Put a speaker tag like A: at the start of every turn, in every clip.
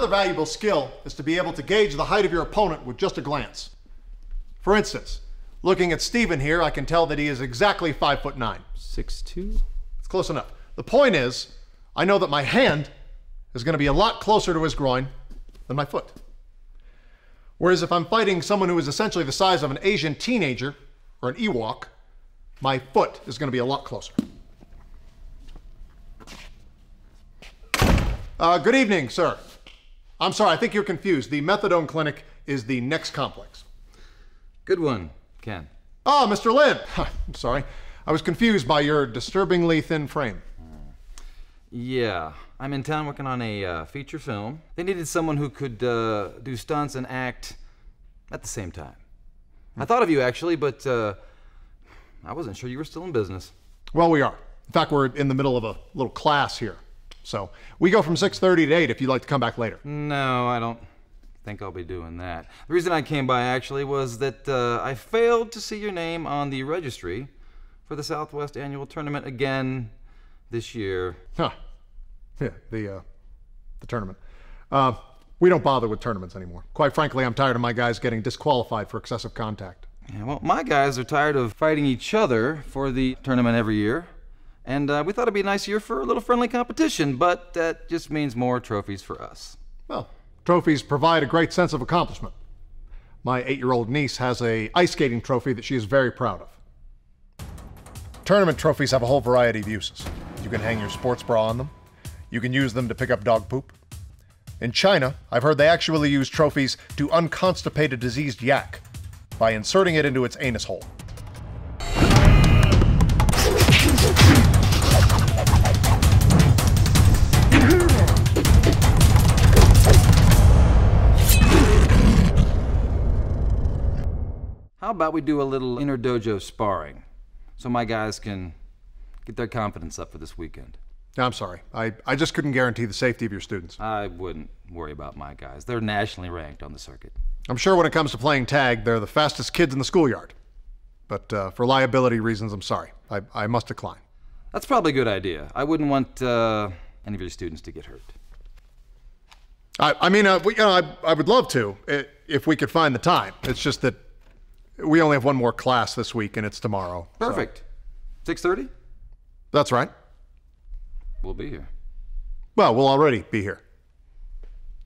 A: Another valuable skill is to be able to gauge the height of your opponent with just a glance. For instance, looking at Steven here, I can tell that he is exactly 5'9".
B: 6'2"?
A: It's close enough. The point is, I know that my hand is going to be a lot closer to his groin than my foot. Whereas if I'm fighting someone who is essentially the size of an Asian teenager or an Ewok, my foot is going to be a lot closer. Good evening, sir. I'm sorry, I think you're confused. The methadone clinic is the next complex.
B: Good one, Ken.
A: Ah, Mr. Lin. I'm sorry. I was confused by your disturbingly thin frame.
B: Yeah, I'm in town working on a feature film. They needed someone who could do stunts and act at the same time. I thought of you, actually, but I wasn't sure you were still in business.
A: Well, we are. In fact, we're in the middle of a little class here. So we go from 6:30 to 8 if you'd like to come back later.
B: No, I don't think I'll be doing that. The reason I came by, actually, was that I failed to see your name on the registry for the Southwest Annual Tournament again this year.
A: Huh. Yeah, the tournament. We don't bother with tournaments anymore. Quite frankly, I'm tired of my guys getting disqualified for excessive contact.
B: Yeah, well, my guys are tired of fighting each other for the tournament every year. And we thought it'd be a nice year for a little friendly competition, but that just means more trophies for us.
A: Well, trophies provide a great sense of accomplishment. My 8-year-old niece has an ice skating trophy that she is very proud of. Tournament trophies have a whole variety of uses. You can hang your sports bra on them. You can use them to pick up dog poop. In China, I've heard they actually use trophies to unconstipate a diseased yak by inserting it into its anus hole.
B: How about we do a little inner dojo sparring so my guys can get their confidence up for this weekend?
A: I'm sorry. I just couldn't guarantee the safety of your students.
B: I wouldn't worry about my guys. They're nationally ranked on the circuit.
A: I'm sure when it comes to playing tag, they're the fastest kids in the schoolyard. But for liability reasons, I'm sorry. I must decline.
B: That's probably a good idea. I wouldn't want any of your students to get hurt.
A: I mean, I would love to if we could find the time. It's just that we only have one more class this week, and it's tomorrow.
B: Perfect. 6:30?
A: That's right.
B: We'll be here.
A: Well, we'll already be here.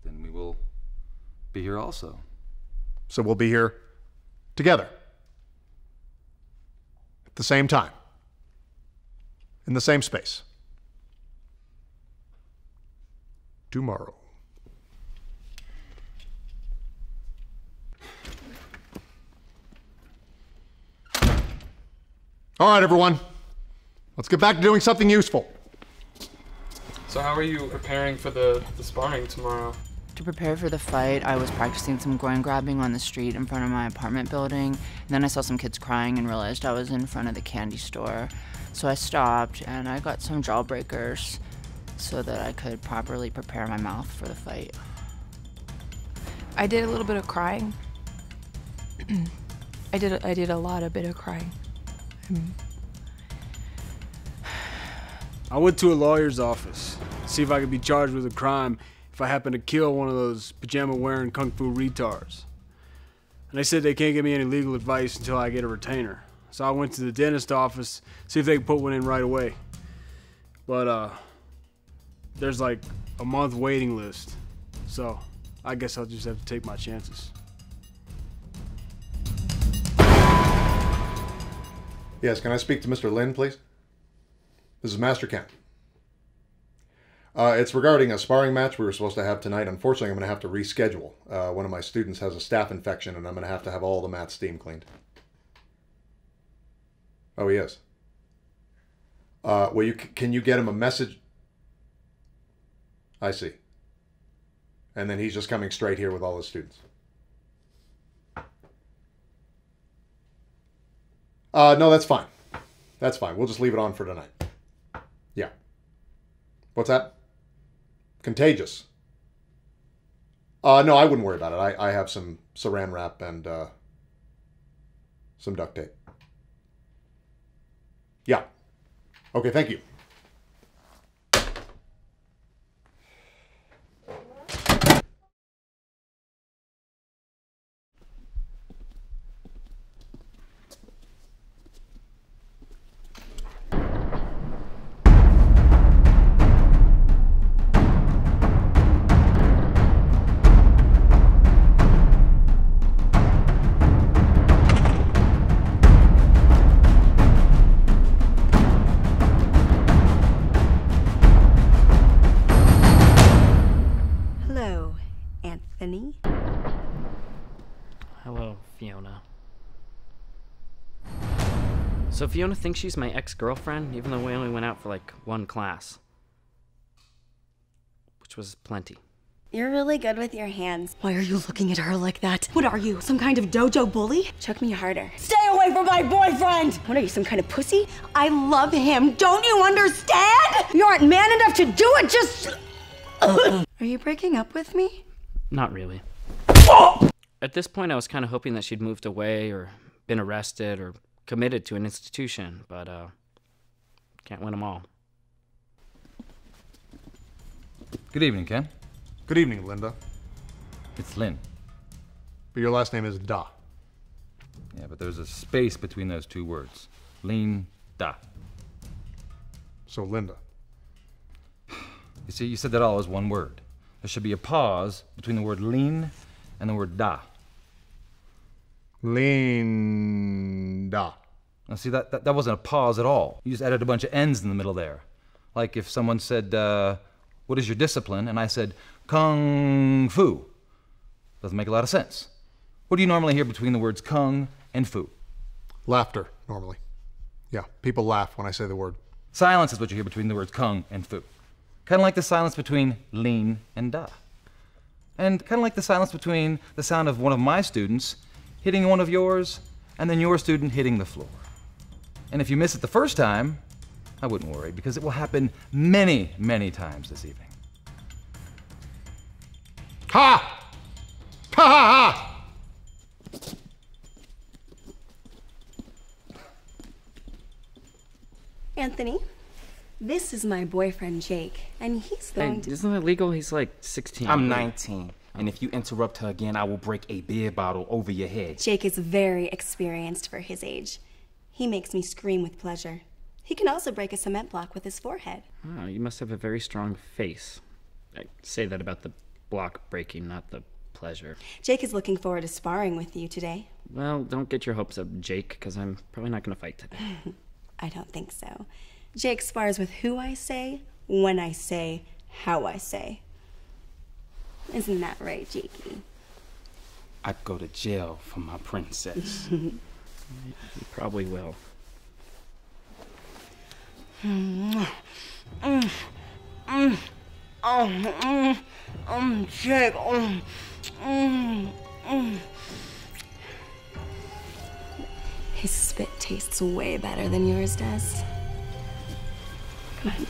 B: Then we will be here also.
A: So we'll be here together. At the same time. In the same space. Tomorrow. All right, everyone. Let's get back to doing something useful.
C: So how are you preparing for the sparring tomorrow?
D: To prepare for the fight, I was practicing some groin grabbing on the street in front of my apartment building. And then I saw some kids crying and realized I was in front of the candy store. So I stopped and I got some jawbreakers so that I could properly prepare my mouth for the fight.
E: I did a little bit of crying. I did a lot of crying.
F: I went to a lawyer's office to see if I could be charged with a crime if I happen to kill one of those pajama-wearing kung fu retards. And they said they can't give me any legal advice until I get a retainer. So I went to the dentist office, see if they could put one in right away. But there's like a month waiting list. So I guess I'll just have to take my chances.
A: Yes, can I speak to Mr. Lin, please? This is Master Ken. It's regarding a sparring match we were supposed to have tonight. Unfortunately, I'm going to have to reschedule. One of my students has a staph infection, and I'm going to have all the mats steam cleaned. Oh, he is? Well, can you get him a message? I see. And then he's just coming straight here with all his students. No, that's fine. That's fine. We'll just leave it on for tonight. Yeah. What's that? Contagious. No, I wouldn't worry about it. I have some saran wrap and some duct tape. Yeah. Okay, thank you.
G: hello, Fiona. So Fiona thinks she's my ex-girlfriend, even though we only went out for like one class. Which was plenty.
H: You're really good with your hands. Why are you looking at her like that? What are you, some kind of dojo bully? Choke me harder. Stay away from my boyfriend! What are you, some kind of pussy? I love him, don't you understand? You aren't man enough to do it, just... Are you breaking up with me?
G: Not really. At this point, I was kind of hoping that she'd moved away or been arrested or committed to an institution, but can't win them all.
B: Good evening, Ken.
A: Good evening, Linda.
B: It's Lynn.
A: But your last name is Da.
B: Yeah, but there's a space between those two words. Lean da.
A: So Linda.
B: You see, you said that all as one word. There should be a pause between the word lean and the word da.
A: Linda.
B: Now see, that wasn't a pause at all. You just added a bunch of N's in the middle there. Like if someone said, what is your discipline? And I said, Kung Fu. Doesn't make a lot of sense. What do you normally hear between the words Kung and Fu?
A: Laughter, normally. Yeah, people laugh when I say the word.
B: Silence is what you hear between the words Kung and Fu. Kind of like the silence between lean and da. And kind of like the silence between the sound of one of my students hitting one of yours and then your student hitting the floor. And if you miss it the first time, I wouldn't worry, because it will happen many, many times this evening.
A: Ha! Ha ha ha!
H: Anthony, this is my boyfriend Jake, and he's going to...
G: Isn't that legal? He's like 16.
I: I'm 19, and if you interrupt her again, I will break a beer bottle over your head.
H: Jake is very experienced for his age. He makes me scream with pleasure. He can also break a cement block with his forehead.
G: Oh, you must have a very strong face. I say that about the block breaking, not the pleasure.
H: Jake is looking forward to sparring with you today.
G: Well, don't get your hopes up, Jake, because I'm probably not going to fight today.
H: I don't think so. Jake spars with who I say, when I say, how I say. Isn't that right, Jakey?
I: I'd go to jail for my princess.
G: You probably will.
H: Jake. His spit tastes way better than yours does. Come on.